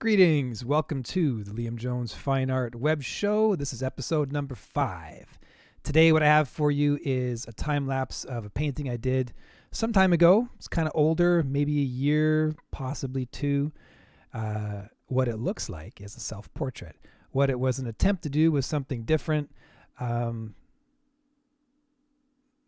Greetings. Welcome to the Liam Jones Fine Art Web Show. This is episode number 5. Today what I have for you is a time lapse of a painting I did some time ago. It's kind of older, maybe a year, possibly 2. What it looks like is a self-portrait. What it was an attempt to do was something different.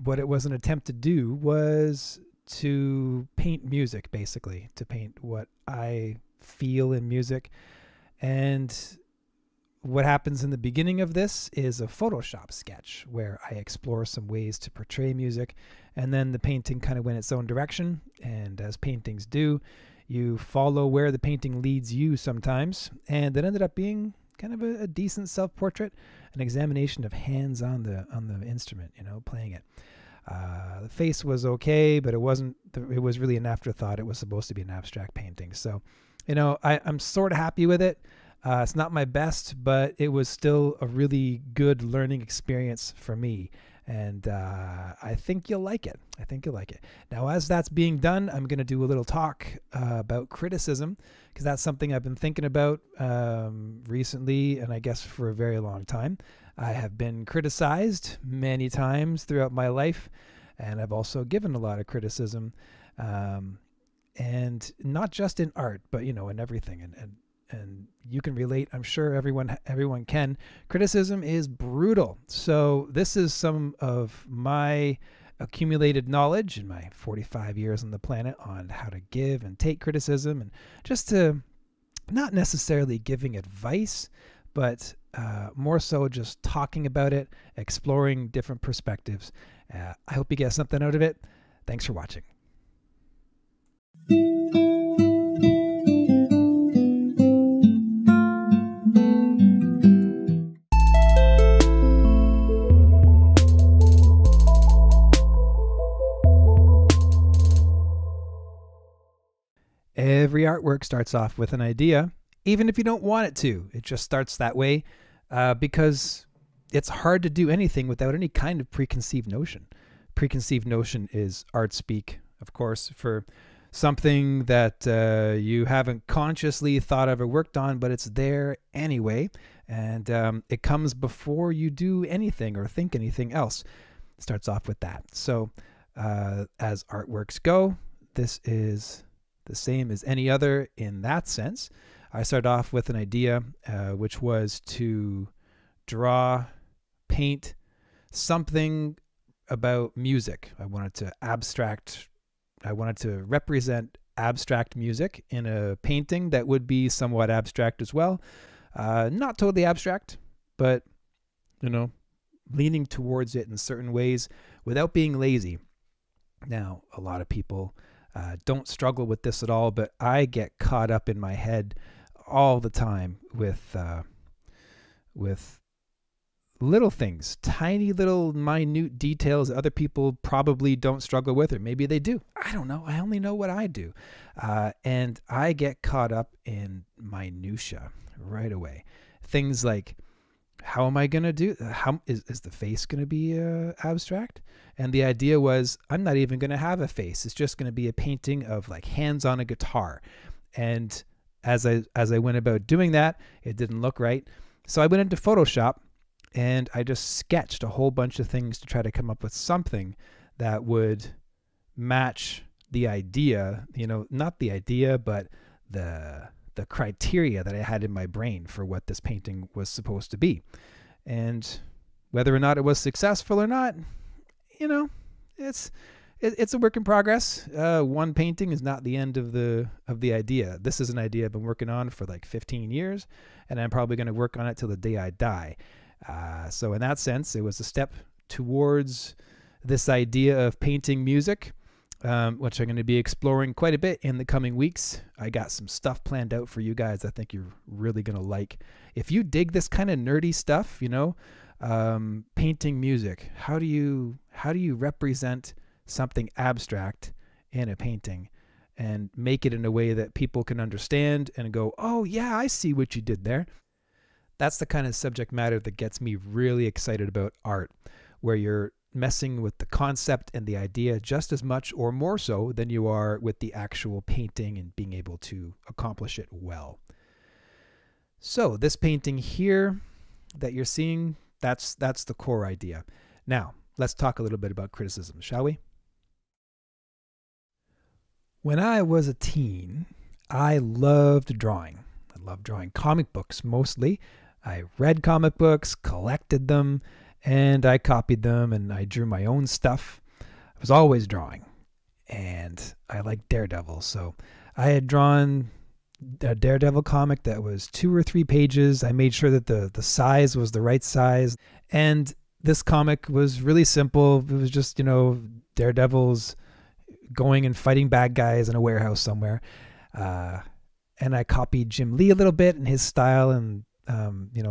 What it was an attempt to do was to paint music, basically, to paint what I feel in music. And what happens in the beginning of this is a Photoshop sketch where I explore some ways to portray music, and then the painting kind of went its own direction. And as paintings do, you follow where the painting leads you sometimes, and it ended up being kind of a decent self-portrait, an examination of hands on the instrument, playing it. The face was okay, but it wasn't. It was really an afterthought. It was supposed to be an abstract painting. So, I'm sort of happy with it. It's not my best, but it was still a really good learning experience for me. And I think you'll like it. Now, as that's being done, I'm going to do a little talk about criticism, because that's something I've been thinking about recently, and I guess for a very long time. I have been criticized many times throughout my life, and I've also given a lot of criticism, and not just in art, but in everything. And you can relate. I'm sure everyone can. Criticism is brutal. So this is some of my accumulated knowledge in my 45 years on the planet on how to give and take criticism, and just to not necessarily giving advice, but more so just talking about it, exploring different perspectives. I hope you get something out of it. Thanks for watching. Every artwork starts off with an idea, even if you don't want it to. It just starts that way because it's hard to do anything without any kind of preconceived notion. Preconceived notion is art speak, of course, for something that you haven't consciously thought of or worked on, but it's there anyway. And it comes before you do anything or think anything else. It starts off with that. So as artworks go, this is the same as any other in that sense. I started off with an idea, which was to paint something about music. I wanted to represent abstract music in a painting that would be somewhat abstract as well. Not totally abstract, but, leaning towards it in certain ways without being lazy. Now, a lot of people don't struggle with this at all, but I get caught up in my head all the time with little things, tiny little minute details that other people probably don't struggle with, or maybe they do. I don't know. I only know what I do. And I get caught up in minutia right away. Things like, how am I going to do? How is the face going to be abstract? And the idea was, I'm not even going to have a face. It's just going to be a painting of like hands on a guitar. And as I went about doing that, it didn't look right. So I went into Photoshop and I just sketched a whole bunch of things to try to come up with something that would match the idea, not the idea, but the criteria that I had in my brain for what this painting was supposed to be. And whether or not it was successful or not, it's a work in progress. One painting is not the end of the idea. This is an idea I've been working on for like 15 years, and I'm probably going to work on it till the day I die. So in that sense, it was a step towards this idea of painting music, which I'm going to be exploring quite a bit in the coming weeks. I got some stuff planned out for you guys I think you're really going to like. If you dig this kind of nerdy stuff, painting music, how do you represent something abstract in a painting and make it in a way that people can understand and go, oh yeah, I see what you did there. That's the kind of subject matter that gets me really excited about art, where you're messing with the concept and the idea just as much or more so than you are with the actual painting and being able to accomplish it well. So this painting here that you're seeing, that's the core idea. Now, let's talk a little bit about criticism, shall we? When I was a teen, I loved drawing. I loved drawing comic books mostly. I read comic books, collected them, and I copied them, and I drew my own stuff. I was always drawing, and I liked Daredevil. So I had drawn a Daredevil comic that was 2 or 3 pages. I made sure that the size was the right size. And this comic was really simple. It was just, Daredevil's going and fighting bad guys in a warehouse somewhere. And I copied Jim Lee a little bit in his style and,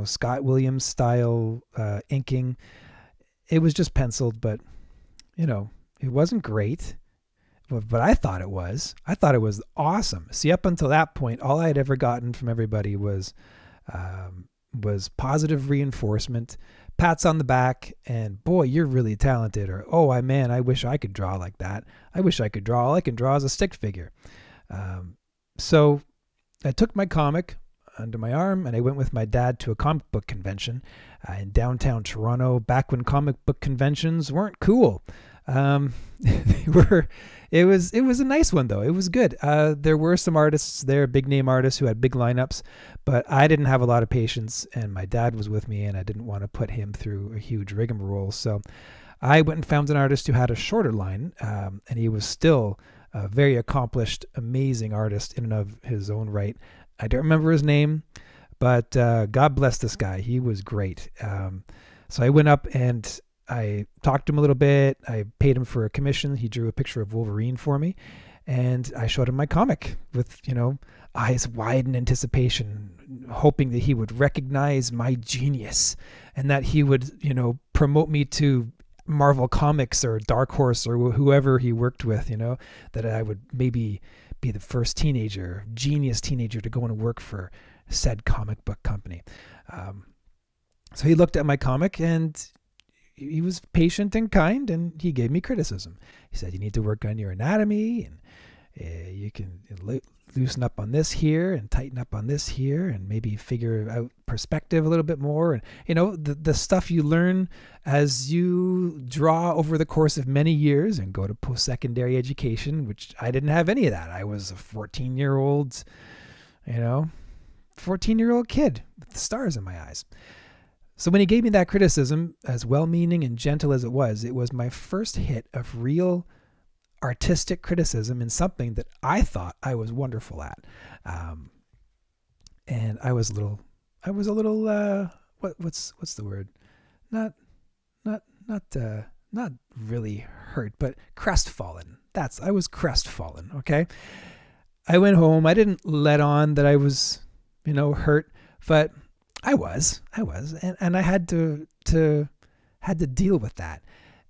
Scott Williams style inking. It was just penciled, but, it wasn't great. But I thought it was. I thought it was awesome. See, up until that point, all I had ever gotten from everybody was positive reinforcement, pats on the back, and boy, you're really talented. Or, oh, I wish I could draw like that. I wish I could draw. All I can draw is a stick figure. So I took my comic under my arm and I went with my dad to a comic book convention in downtown Toronto, back when comic book conventions weren't cool. It was a nice one though. It was good. There were some artists there, big name artists who had big lineups, but I didn't have a lot of patience, and my dad was with me, and I didn't want to put him through a huge rigmarole. So I went and found an artist who had a shorter line, and he was still a very accomplished, amazing artist in and of his own right. I don't remember his name, but God bless this guy. He was great. So I went up and I talked to him a little bit. I paid him for a commission. He drew a picture of Wolverine for me, and I showed him my comic with, eyes wide in anticipation, hoping that he would recognize my genius and that he would, promote me to Marvel Comics or Dark Horse or whoever he worked with, that I would maybe be the first genius teenager to go and work for said comic book company. So he looked at my comic and he was patient and kind, and he gave me criticism. He said, you need to work on your anatomy, and you can loosen up on this here and tighten up on this here, and maybe figure out perspective a little bit more. And, the stuff you learn as you draw over the course of many years and go to post-secondary education, which I didn't have any of that. I was a 14-year-old, 14-year-old kid with the stars in my eyes. So when he gave me that criticism, as well-meaning and gentle as it was my first hit of real artistic criticism in something that I thought I was wonderful at. And I was a little, what's the word? Not really hurt, but crestfallen. I was crestfallen. Okay. I went home. I didn't let on that I was, hurt, but I was, and I had to deal with that.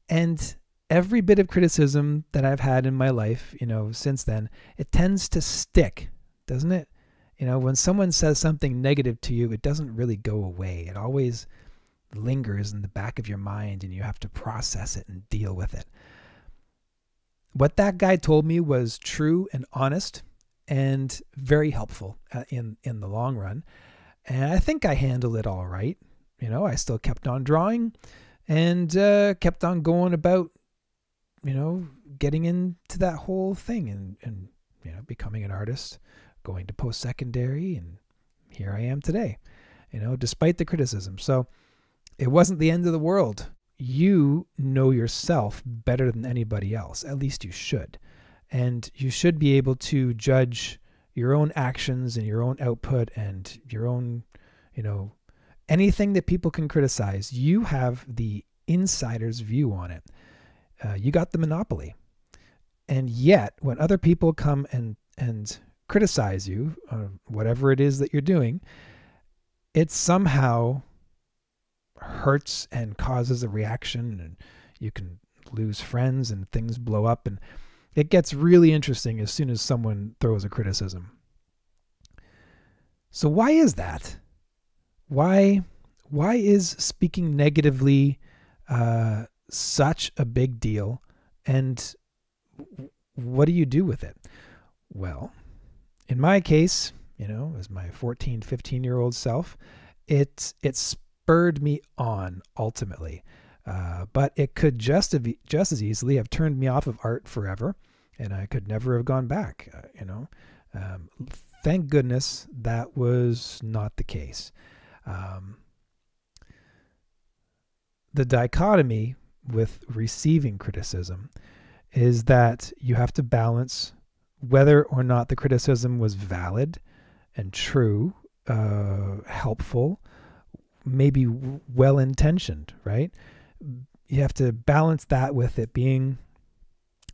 And every bit of criticism that I've had in my life, since then, it tends to stick, doesn't it? When someone says something negative to you, it doesn't really go away. It always lingers in the back of your mind, and you have to process it and deal with it. What that guy told me was true and honest and very helpful in the long run. And I think I handled it all right. I still kept on drawing and kept on going about, getting into that whole thing and becoming an artist, going to post-secondary, and here I am today, despite the criticism. So it wasn't the end of the world. You know yourself better than anybody else. At least you should. And you should be able to judge your own actions and your own output and your own, anything that people can criticize. You have the insider's view on it. You got the monopoly. And yet, when other people come and criticize you, whatever it is that you're doing, it somehow hurts and causes a reaction, and you can lose friends and things blow up, and it gets really interesting as soon as someone throws a criticism. So why is that? Why is speaking negatively such a big deal, and what do you do with it? Well, in my case, as my 14, 15-year-old self, it spurred me on ultimately. But it could just as easily have turned me off of art forever, and I could never have gone back. Thank goodness that was not the case. The dichotomy with receiving criticism is that you have to balance whether or not the criticism was valid and true, helpful, maybe well-intentioned, right? You have to balance that with it being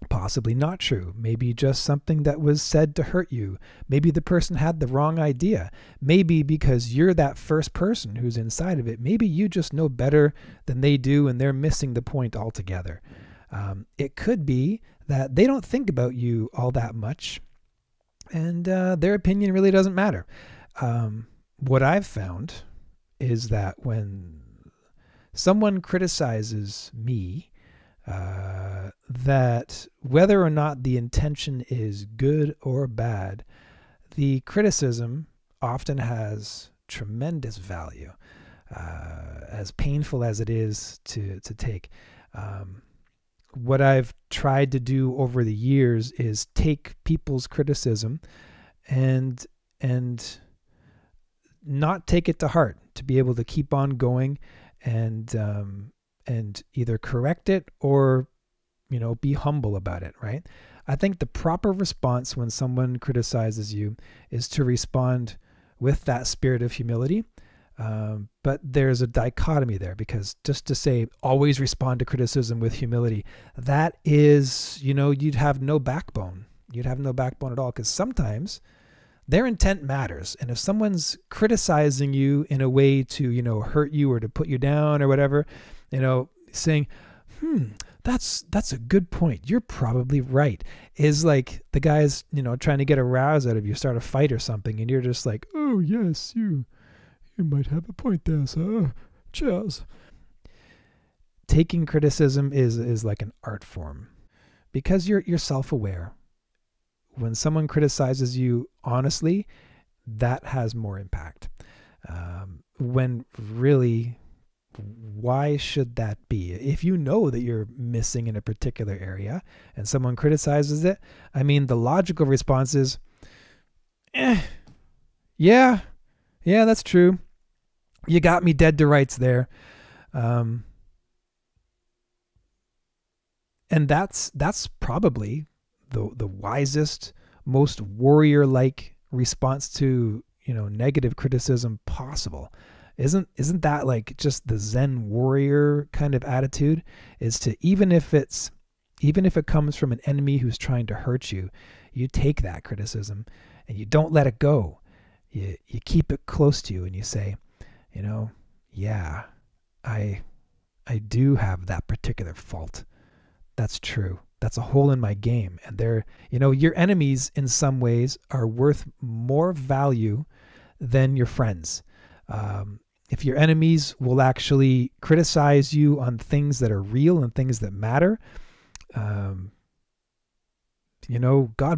possibly not true. Maybe just something that was said to hurt you. Maybe the person had the wrong idea. Maybe because you're that first person who's inside of it, maybe you just know better than they do and they're missing the point altogether. It could be that they don't think about you all that much and their opinion really doesn't matter. What I've found is that when someone criticizes me, that whether or not the intention is good or bad, the criticism often has tremendous value, as painful as it is to take. What I've tried to do over the years is take people's criticism and not take it to heart, to be able to keep on going and either correct it or, be humble about it, right? I think the proper response when someone criticizes you is to respond with that spirit of humility. But there's a dichotomy there, because just to say always respond to criticism with humility, that is, you'd have no backbone. You'd have no backbone at all, because sometimes their intent matters. And if someone's criticizing you in a way to, hurt you or to put you down or whatever, saying, that's a good point, you're probably right, is like the guy's, trying to get a rouse out of you, start a fight or something, and you're just like, oh yes, you might have a point there, sir. Cheers. Taking criticism is like an art form, because you're self-aware. When someone criticizes you honestly, that has more impact. When really, why should that be? If you know that you're missing in a particular area and someone criticizes it, I mean, the logical response is, yeah, that's true. You got me dead to rights there. And that's probably the wisest, most warrior-like response to, negative criticism possible. Isn't that like just the Zen warrior kind of attitude, is to, even if it comes from an enemy who's trying to hurt you, you take that criticism and you don't let it go. You keep it close to you and you say, yeah, I do have that particular fault. That's true. That's a hole in my game. And your enemies in some ways are worth more value than your friends. If your enemies will actually criticize you on things that are real and things that matter, God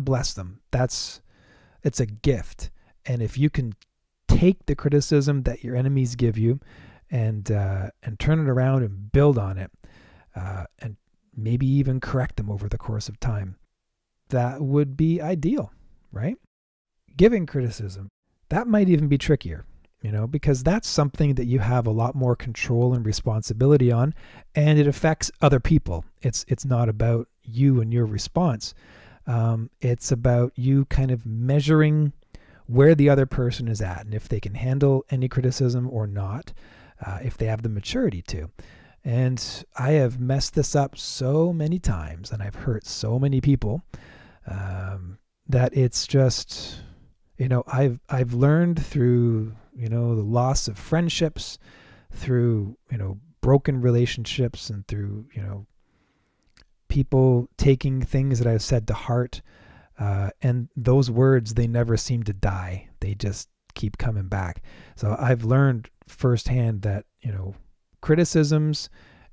bless them. It's a gift. And if you can take the criticism that your enemies give you and turn it around and build on it, and maybe even correct them over the course of time, that would be ideal, right? Giving criticism, that might even be trickier, because that's something that you have a lot more control and responsibility on, and it affects other people. It's not about you and your response. It's about you kind of measuring where the other person is at and if they can handle any criticism or not, if they have the maturity to. And I have messed this up so many times, and I've hurt so many people, that it's just, I've learned through, the loss of friendships, through, broken relationships, and through, people taking things that I've said to heart. And those words, they never seem to die. They just keep coming back. So I've learned firsthand that, criticisms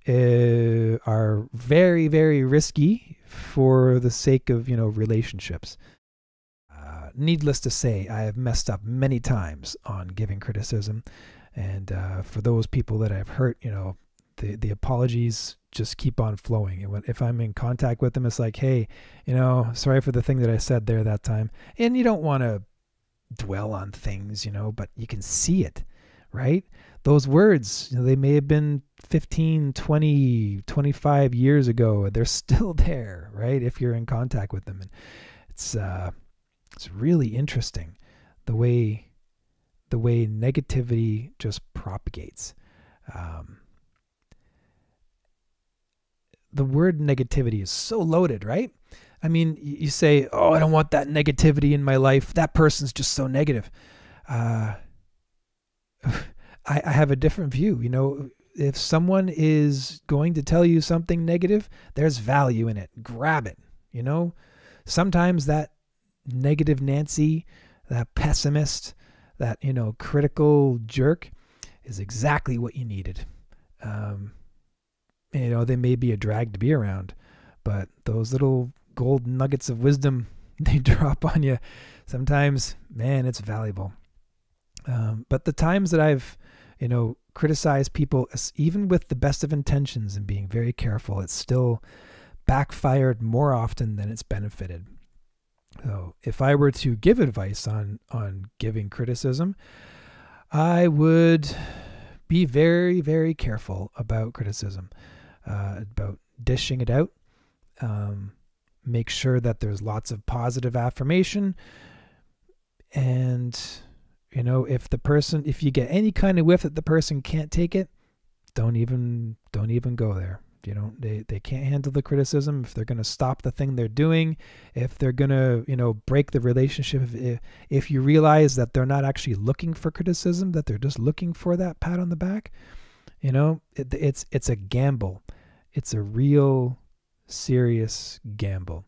are very, very risky for the sake of, relationships. Needless to say, I have messed up many times on giving criticism. And for those people that I've hurt, the apologies just keep on flowing. And if I'm in contact with them, it's like, hey, sorry for the thing that I said there that time. And you don't want to dwell on things, but you can see it, right? Those words, they may have been 15, 20, 25 years ago. They're still there, right? If you're in contact with them. And it's really interesting the way negativity just propagates. The word negativity is so loaded, right? I mean, you say, oh, I don't want that negativity in my life. That person's just so negative. I have a different view. If someone is going to tell you something negative, there's value in it. Grab it. Sometimes that negative Nancy, that pessimist, that, critical jerk is exactly what you needed. They may be a drag to be around, but those little gold nuggets of wisdom they drop on you, sometimes, man, it's valuable. But the times that I've, criticized people, even with the best of intentions and being very careful, it's still backfired more often than it's benefited. So if I were to give advice on giving criticism, I would be very, very careful about criticism, about dishing it out. Make sure that there's lots of positive affirmation. And, if you get any kind of whiff that the person can't take it, don't even go there. They can't handle the criticism. If they're going to stop the thing they're doing, if they're going to, break the relationship, if you realize that they're not actually looking for criticism, that they're just looking for that pat on the back, it's a gamble. It's a real serious gamble.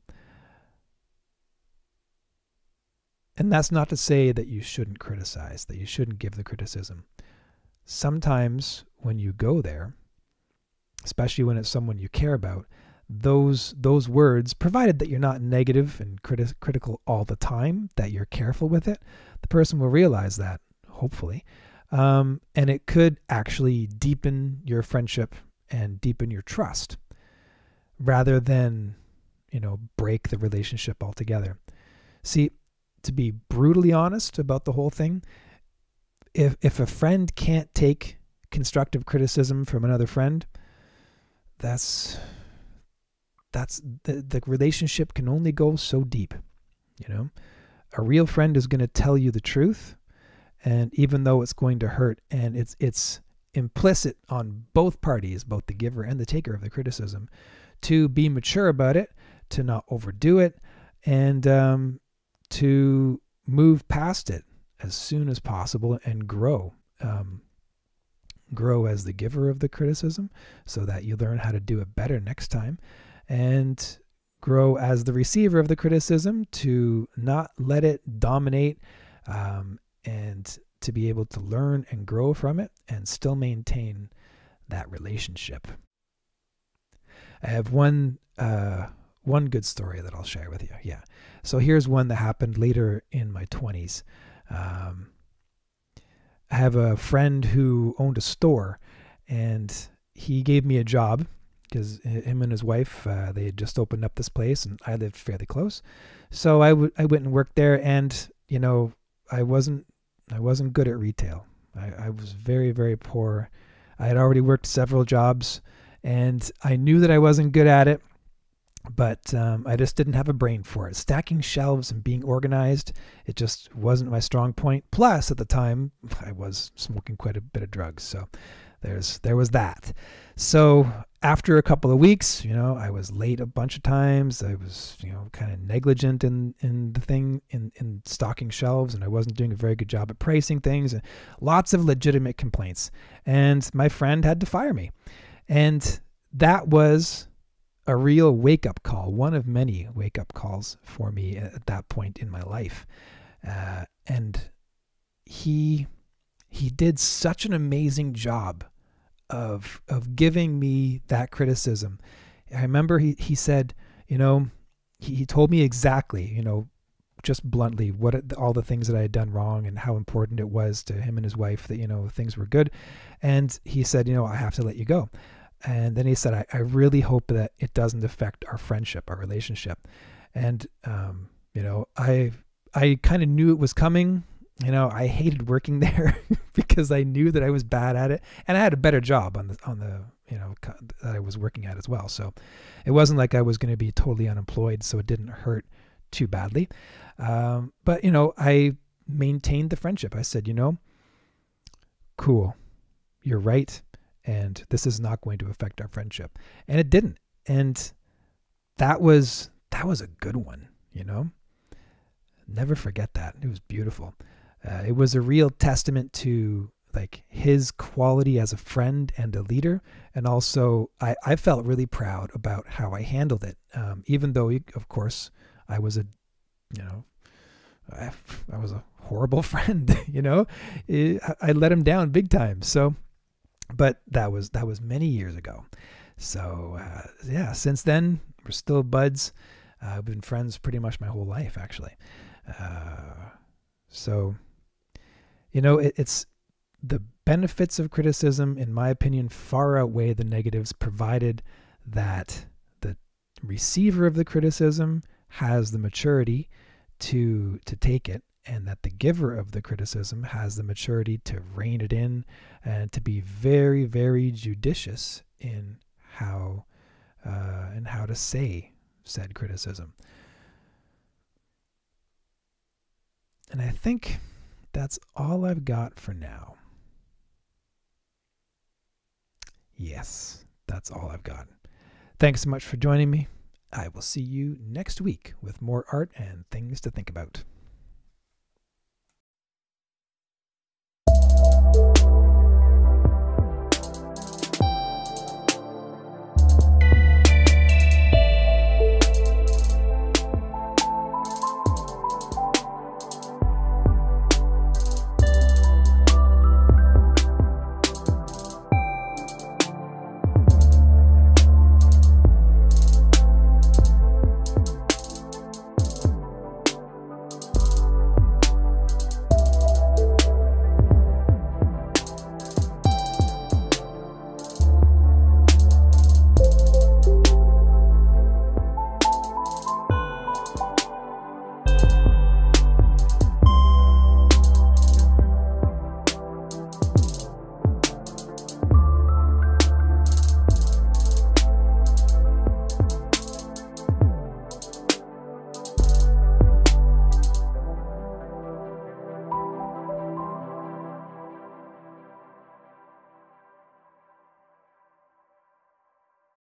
And that's not to say that you shouldn't criticize, that you shouldn't give the criticism. Sometimes when you go there, especially when it's someone you care about, those words, provided that you're not negative and critical all the time, that you're careful with it, the person will realize that, hopefully. And it could actually deepen your friendship and deepen your trust rather than, break the relationship altogether. See, to be brutally honest about the whole thing, if a friend can't take constructive criticism from another friend, the relationship can only go so deep. A real friend is going to tell you the truth, and even though it's going to hurt, and it's implicit on both parties, both the giver and the taker of the criticism, to be mature about it, to not overdo it, and to move past it as soon as possible and grow. Grow as the giver of the criticism so that you learn how to do it better next time, and grow as the receiver of the criticism to not let it dominate, and to be able to learn and grow from it and still maintain that relationship. I have one good story that I'll share with you. Yeah. So here's one that happened later in my 20s. I have a friend who owned a store, and he gave me a job because him and his wife, they had just opened up this place, and I lived fairly close. So I went and worked there, and I wasn't good at retail. I was very, very poor. I had already worked several jobs, and I knew that I wasn't good at it. But I just didn't have a brain for it. Stacking shelves and being organized, it just wasn't my strong point. Plus, at the time, I was smoking quite a bit of drugs. So there was that. So after a couple of weeks, I was late a bunch of times. I was, kind of negligent in the thing, in stocking shelves, and I wasn't doing a very good job at pricing things, and lots of legitimate complaints. And my friend had to fire me. And that was a real wake-up call, one of many wake-up calls for me at that point in my life. And he did such an amazing job of giving me that criticism. I remember he said, he told me exactly, just bluntly all the things that I had done wrong and how important it was to him and his wife that, things were good. And he said, I have to let you go. And then he said, I really hope that it doesn't affect our friendship, our relationship. And, I kind of knew it was coming. I hated working there because I knew that I was bad at it, and I had a better job on the that I was working at as well. So it wasn't like I was going to be totally unemployed, so it didn't hurt too badly. But I maintained the friendship. I said, cool, you're right, and this is not going to affect our friendship, and it didn't. And that was a good one. Never forget that. It was beautiful. It was a real testament to like his quality as a friend and a leader. And also I felt really proud about how I handled it. Even though, of course, I was I was a horrible friend, I let him down big time. So, but that was many years ago. So, since then we're still buds. I've been friends pretty much my whole life, actually. So, it's the benefits of criticism, in my opinion, far outweigh the negatives, provided that the receiver of the criticism has the maturity to take it, and that the giver of the criticism has the maturity to rein it in and to be very, very judicious in how to say said criticism. And I think that's all I've got for now. Yes, that's all I've got. Thanks so much for joining me. I will see you next week with more art and things to think about.